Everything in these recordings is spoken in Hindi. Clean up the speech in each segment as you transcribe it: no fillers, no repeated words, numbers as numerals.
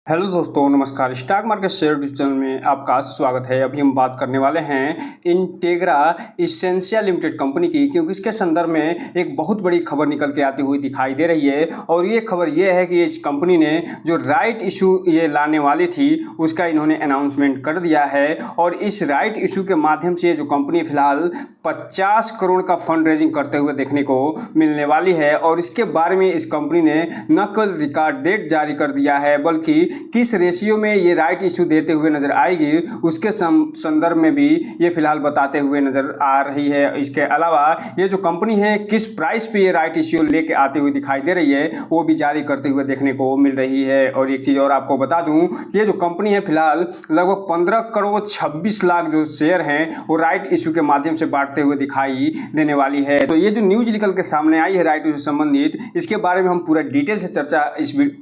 हेलो दोस्तों, नमस्कार। स्टॉक मार्केट शेयर चैनल में आपका स्वागत है। अभी हम बात करने वाले हैं इंटेग्रा एसेंशियल लिमिटेड कंपनी की, क्योंकि इसके संदर्भ में एक बहुत बड़ी खबर निकल के आती हुई दिखाई दे रही है। और ये खबर ये है कि इस कंपनी ने जो राइट इशू ये लाने वाली थी उसका इन्होंने अनाउंसमेंट कर दिया है। और इस राइट इशू के माध्यम से जो कंपनी फिलहाल 50 करोड़ का फंड रेजिंग करते हुए देखने को मिलने वाली है। और इसके बारे में इस कंपनी ने न केवल रिकॉर्ड डेट जारी कर दिया है, बल्कि किस रेशियो में ये राइट इशू देते हुए नजर आएगी उसके संदर्भ में भी ये फिलहाल बताते हुए नजर आ रही है। इसके अलावा ये जो कंपनी है किस प्राइस पे ये राइट इशू लेके आती हुई दिखाई दे रही है वो भी जारी करते हुए देखने को मिल रही है। और एक चीज़ और आपको बता दूं कि ये जो कंपनी है फिलहाल लगभग 15 करोड़ 26 लाख जो शेयर हैं वो राइट इशू के माध्यम से बांटते हुए दिखाई देने वाली है। तो ये जो न्यूज निकल के सामने आई है राइट इशू से संबंधित, इसके बारे में हम पूरा डिटेल से चर्चा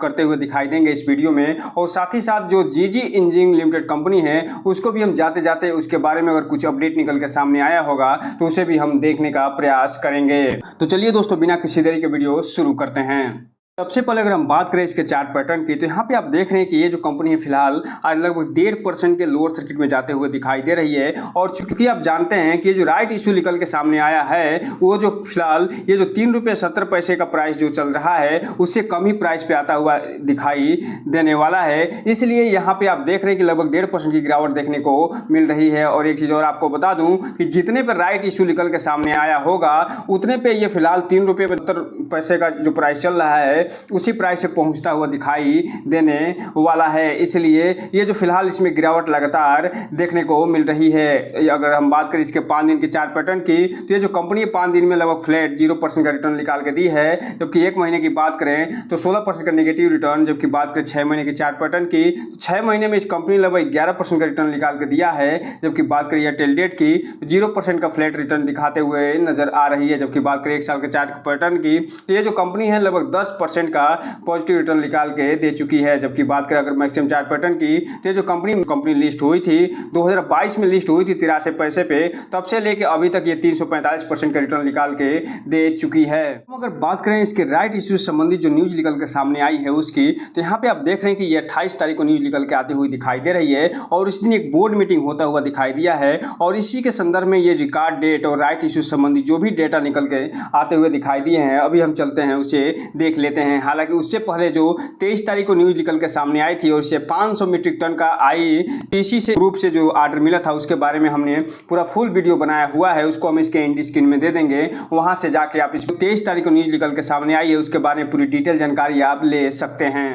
करते हुए दिखाई देंगे इस वीडियो में। और साथ ही साथ जो जीजी इंजीनियरिंग लिमिटेड कंपनी है उसको भी हम जाते जाते उसके बारे में अगर कुछ अपडेट निकल के सामने आया होगा तो उसे भी हम देखने का प्रयास करेंगे। तो चलिए दोस्तों, बिना किसी देरी के वीडियो शुरू करते हैं। सबसे पहले अगर हम बात करें इसके चार्ट पैटर्न की, तो यहाँ पे आप देख रहे हैं कि ये जो कंपनी है फिलहाल आज लगभग 1.5% के लोअर सर्किट में जाते हुए दिखाई दे रही है। और चूंकि आप जानते हैं कि ये जो राइट इशू निकल के सामने आया है वो जो फिलहाल ये जो 3 रुपये 70 पैसे का प्राइस जो चल रहा है उससे कम ही प्राइस पे आता हुआ दिखाई देने वाला है। इसलिए यहाँ पे आप देख रहे हैं कि लगभग 1.5% की गिरावट देखने को मिल रही है। और एक चीज़ और आपको बता दूँ कि जितने पर राइट इशू निकल के सामने आया होगा उतने पर ये फिलहाल 3 रुपये 72 पैसे का जो प्राइस चल रहा है उसी प्राइस से पहुंचता हुआ दिखाई देने वाला है। इसलिए ये जो फिलहाल इसमें गिरावट लगातार देखने को मिल रही है। अगर हम बात करें इसके 5 दिन के चार्ट पैटर्न की, तो ये जो कंपनी 5 दिन में लगभग फ्लैट 0% का रिटर्न निकाल के दी है। जबकि 1 महीने की बात करें तो 16% का नेगेटिव रिटर्न। जबकि बात करें 6 महीने के चार्ट पैटर्न की, तो 6 महीने में इस कंपनी लगभग 11% का रिटर्न निकाल के दिया है। जबकि बात करें एयरटेल डेट की, तो 0% का फ्लैट रिटर्न दिखाते हुए नजर आ रही है। जबकि बात करें 1 साल के चार्ट पैटर्न की, तो ये जो कंपनी है लगभग 10% का पॉजिटिव रिटर्न निकाल के दे चुकी है। जबकि बात करें अगर मैक्सिमम चार्ट पैटर्न की, तो जो कंपनी लिस्ट हुई थी 2022 में लिस्ट हुई थी 83 पैसे पे, तब से लेके अभी तक ये 345% का रिटर्न निकाल के दे चुकी है। अगर बात करें इसके राइट इशू से संबंधित जो न्यूज निकल के सामने आई है उसकी, तो यहाँ पे आप देख रहे हैं कि ये 28 तारीख को न्यूज निकल के आती हुई दिखाई दे रही है। और इस दिन एक बोर्ड मीटिंग होता हुआ दिखाई दिया है। और इसी के संदर्भ में ये रिकॉर्ड डेट और राइट इशू से संबंधित जो भी डेटा निकल के आते हुए दिखाई दिए हैं अभी हम चलते हैं उसे देख लेते हैं। हालांकि उससे पहले जो 23 तारीख को न्यूज निकल के सामने आई थी और इससे 500 मीट्रिक टन का आईटीसी से ग्रुप से जो ऑर्डर मिला था उसके बारे में हमने पूरा फुल वीडियो बनाया हुआ है, उसको हम इसके एंड स्क्रीन में दे देंगे। वहां से जाके आप इस 23 तारीख को न्यूज निकल के सामने आई है उसके बारे में पूरी डिटेल जानकारी आप ले सकते हैं।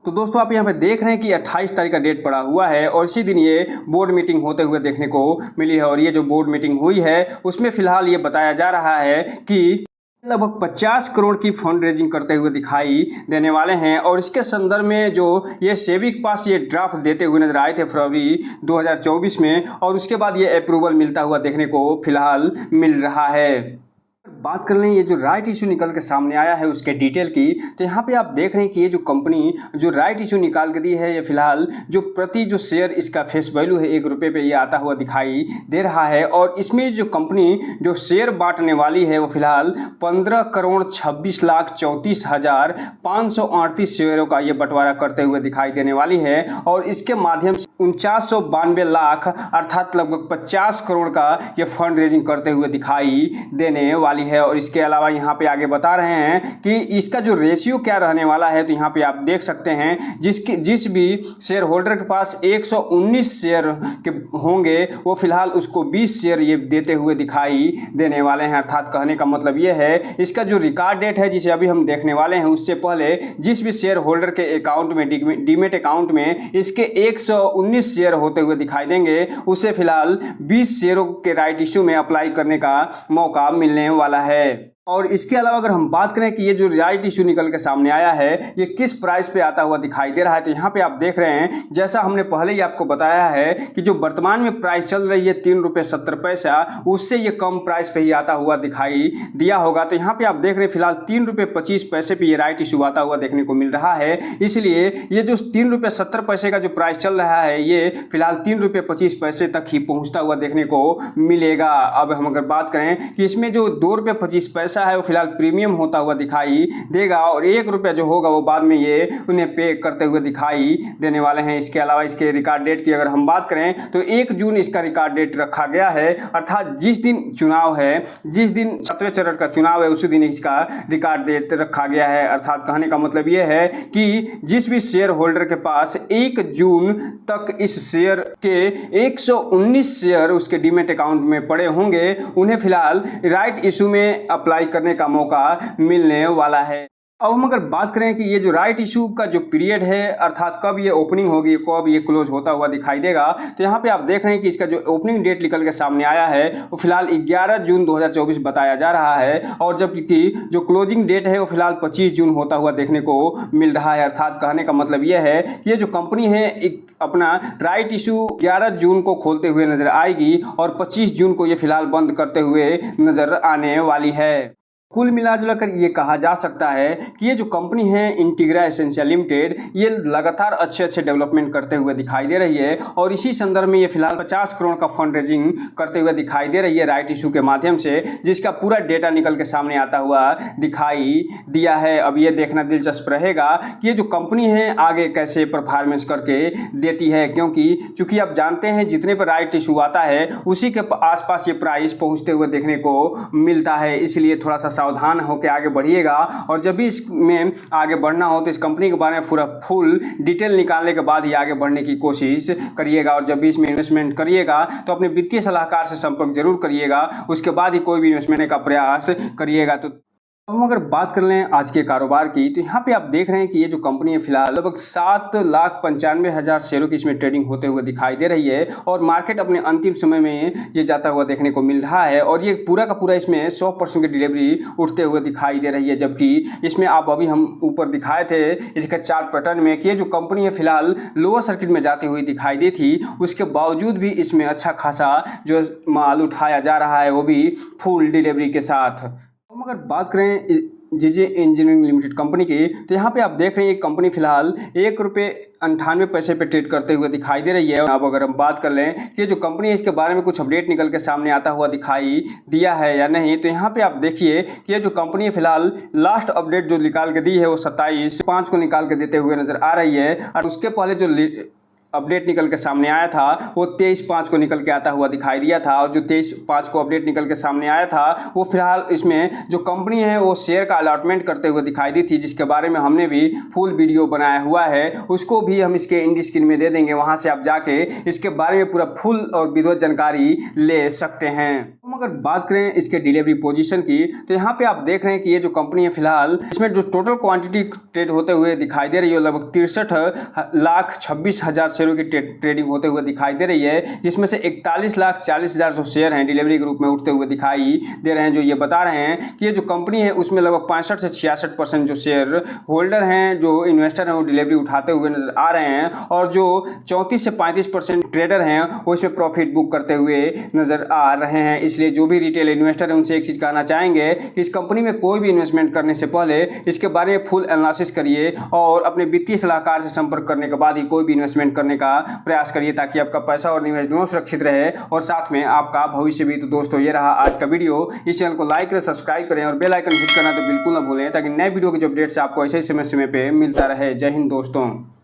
तो दोस्तों आप यहाँ पे देख रहे हैं कि 28 तारीख का डेट पड़ा हुआ है और इसी दिन ये बोर्ड मीटिंग होते हुए देखने को मिली है। और ये जो बोर्ड मीटिंग हुई है उसमें फिलहाल ये बताया जा रहा है कि लगभग 50 करोड़ की फंड रेजिंग करते हुए दिखाई देने वाले हैं। और इसके संदर्भ में जो ये सेबी के पास ये ड्राफ्ट देते हुए नजर आए थे फरवरी 2024 में, और उसके बाद ये अप्रूवल मिलता हुआ देखने को फिलहाल मिल रहा है। बात कर लें ये जो राइट इशू निकल के सामने आया है उसके डिटेल की, तो यहाँ पे आप देख रहे हैं कि ये जो कंपनी जो राइट इशू निकाल के दी है ये फिलहाल जो प्रति जो शेयर इसका फेस वैल्यू है 1 रुपये पे ये आता हुआ दिखाई दे रहा है। और इसमें जो कंपनी जो शेयर बांटने वाली है वो फिलहाल 15 करोड़ 26 लाख 34 हजार 538 शेयरों का ये बंटवारा करते हुए दिखाई देने वाली है। और इसके माध्यम से 4992 लाख अर्थात लगभग 50 करोड़ का ये फंड रेजिंग करते हुए दिखाई देने वाली है। और इसके अलावा यहाँ पे आगे बता रहे हैं कि इसका जो रेशियो क्या रहने वाला है, तो यहाँ पे आप देख सकते हैं जिस भी शेयर होल्डर के पास 119 शेयर के होंगे वो फिलहाल उसको 20 शेयर ये देते हुए दिखाई देने वाले हैं। अर्थात कहने का मतलब ये है इसका जो रिकॉर्ड डेट है जिसे अभी हम देखने वाले हैं उससे पहले जिस भी शेयर होल्डर के अकाउंट में डीमेट अकाउंट में इसके 119 शेयर होते हुए दिखाई देंगे उसे फिलहाल 20 शेयरों के राइट इशू में अप्लाई करने का मौका मिलने वाला है। और इसके अलावा अगर हम बात करें कि ये जो राइट इशू निकल के सामने आया है ये किस प्राइस पे आता हुआ दिखाई दे रहा है, तो यहाँ पे आप देख रहे हैं जैसा हमने पहले ही आपको बताया है कि जो वर्तमान में प्राइस चल रही है 3 रुपये 70 पैसा, उससे ये कम प्राइस पे ही आता हुआ दिखाई दिया होगा। तो यहाँ पे आप देख रहे हैं फिलहाल 3 रुपये 25 पैसे पे ये राइट इशू आता हुआ देखने को मिल रहा है। इसलिए ये जो 3 रुपये 70 पैसे का जो प्राइस चल रहा है ये फिलहाल 3 रुपये 25 पैसे तक ही पहुँचता हुआ देखने को मिलेगा। अब हम अगर बात करें कि इसमें जो 2 रुपये 25 पैसे पैसा है वो फिलहाल प्रीमियम होता हुआ दिखाई देगा और 1 रुपया जो होगा वो बाद में ये उन्हें पे करते हुए दिखाई देने वाले हैं। इसके अलावा इसके रिकॉर्ड डेट की अगर हम बात करें तो 1 जून इसका रिकॉर्ड डेट रखा गया है, अर्थात जिस दिन चुनाव है, जिस दिन 7वें चरण का चुनाव है उसी दिन इसका रिकॉर्ड डेट रखा गया है। अर्थात कहने का मतलब ये है कि जिस भी शेयर होल्डर के पास 1 जून तक इस शेयर के 119 शेयर उसके डीमैट अकाउंट में पड़े होंगे उन्हें फिलहाल राइट इशू में अप्लाई करने का मौका मिलने वाला है। अब हम अगर बात करें कि ये जो राइट इशू का जो पीरियड है, अर्थात कब ये ओपनिंग होगी, कब ये क्लोज होता हुआ दिखाई देगा, तो यहाँ पे आप देख रहे हैं कि इसका जो ओपनिंग डेट निकल के सामने आया है वो फिलहाल 11 जून 2024 बताया जा रहा है और जबकि जो क्लोजिंग डेट है वो फिलहाल 25 जून होता हुआ देखने को मिल रहा है। अर्थात कहने का मतलब ये है कि ये जो कंपनी है एक अपना राइट इशू 11 जून को खोलते हुए नजर आएगी और 25 जून को ये फिलहाल बंद करते हुए नजर आने वाली है। कुल मिलाजुलाकर ये कहा जा सकता है कि ये जो कंपनी है इंटीग्रा एसेंशियल लिमिटेड, ये लगातार अच्छे डेवलपमेंट करते हुए दिखाई दे रही है और इसी संदर्भ में ये फिलहाल 50 करोड़ का फंड रेजिंग करते हुए दिखाई दे रही है राइट इशू के माध्यम से, जिसका पूरा डेटा निकल के सामने आता हुआ दिखाई दिया है। अब ये देखना दिलचस्प रहेगा कि ये जो कंपनी है आगे कैसे परफॉर्मेंस करके देती है, क्योंकि चूंकि आप जानते हैं जितने पर राइट इशू आता है उसी के आसपास ये प्राइस पहुँचते हुए देखने को मिलता है। इसलिए थोड़ा सा सावधान होकर आगे बढ़िएगा और जब भी इसमें आगे बढ़ना हो तो इस कंपनी के बारे में पूरा फुल डिटेल निकालने के बाद ही आगे बढ़ने की कोशिश करिएगा और जब भी इसमें इन्वेस्टमेंट करिएगा तो अपने वित्तीय सलाहकार से संपर्क जरूर करिएगा, उसके बाद ही कोई भी इन्वेस्टमेंट का प्रयास करिएगा। तो अब हम अगर बात कर लें आज के कारोबार की तो यहाँ पे आप देख रहे हैं कि ये जो कंपनी है फिलहाल लगभग 7,95,000 शेयरों की इसमें ट्रेडिंग होते हुए दिखाई दे रही है और मार्केट अपने अंतिम समय में ये जाता हुआ देखने को मिल रहा है और ये पूरा का पूरा इसमें 100% की डिलीवरी उठते हुए दिखाई दे रही है। जबकि इसमें आप अभी हम ऊपर दिखाए थे इसके चार्ट पैटर्न में कि ये जो कंपनी है फिलहाल लोअर सर्किट में जाती हुई दिखाई दी थी, उसके बावजूद भी इसमें अच्छा खासा जो माल उठाया जा रहा है वो भी फुल डिलीवरी के साथ। हम अगर बात करें जीजे इंजीनियरिंग लिमिटेड कंपनी की तो यहाँ पे आप देख रहे हैं एक कंपनी फिलहाल 1 रुपये 98 पैसे पे ट्रेड करते हुए दिखाई दे रही है। अब अगर हम बात कर लें कि जो कंपनी है इसके बारे में कुछ अपडेट निकल के सामने आता हुआ दिखाई दिया है या नहीं, तो यहाँ पे आप देखिए कि ये जो कंपनी है फिलहाल लास्ट अपडेट जो निकाल के दी है वो 27/5 को निकाल के देते हुए नजर आ रही है और उसके पहले जो अपडेट निकल के सामने आया था वो 23/5 को निकल के आता हुआ दिखाई दिया था और जो 23/5 को अपडेट निकल के सामने आया था वो फिलहाल इसमें जो कंपनी है वो शेयर का अलॉटमेंट करते हुए दिखाई दी थी, जिसके बारे में हमने भी फुल वीडियो बनाया हुआ है, उसको भी हम इसके इंड स्क्रीन में दे देंगे, वहाँ से आप जाके इसके बारे में पूरा फुल और विधिवत जानकारी ले सकते हैं। हम अगर बात करें इसके डिलीवरी पोजीशन की तो यहाँ पे आप देख रहे हैं कि ये जो कंपनी है फिलहाल इसमें जो टोटल क्वांटिटी ट्रेड होते हुए दिखाई दे रही है लगभग 63,26,000 शेयरों की ट्रेडिंग होते हुए दिखाई दे रही है, जिसमें से 41,40,000 शेयर हैं डिलीवरी के रूप में उठते हुए दिखाई दे रहे हैं, जो ये बता रहे हैं कि ये जो कंपनी है उसमें लगभग 65 से 66% जो शेयर होल्डर हैं, जो इन्वेस्टर हैं वो डिलीवरी उठाते हुए नजर आ रहे हैं और जो 34 से 35% ट्रेडर हैं वो इसमें प्रॉफिट बुक करते हुए नजर आ रहे हैं। इसलिए जो भी रिटेल इन्वेस्टर है उनसे एक चीज़ कहना चाहेंगे कि इस कंपनी में कोई भी इन्वेस्टमेंट करने से पहले इसके बारे में फुल एनालिसिस करिए और अपने वित्तीय सलाहकार से संपर्क करने के बाद ही कोई भी इन्वेस्टमेंट करने का प्रयास करिए, ताकि आपका पैसा और निवेश दोनों सुरक्षित रहे और साथ में आपका भविष्य भी। तो दोस्तों ये रहा आज का वीडियो, इस चैनल को लाइक करें, सब्सक्राइब करें और बेल आइकन हिट करना तो बिल्कुल ना भूलें, ताकि नए वीडियो के जो अपडेट्स आपको ऐसे समय पे मिलता रहे। जय हिंद दोस्तों।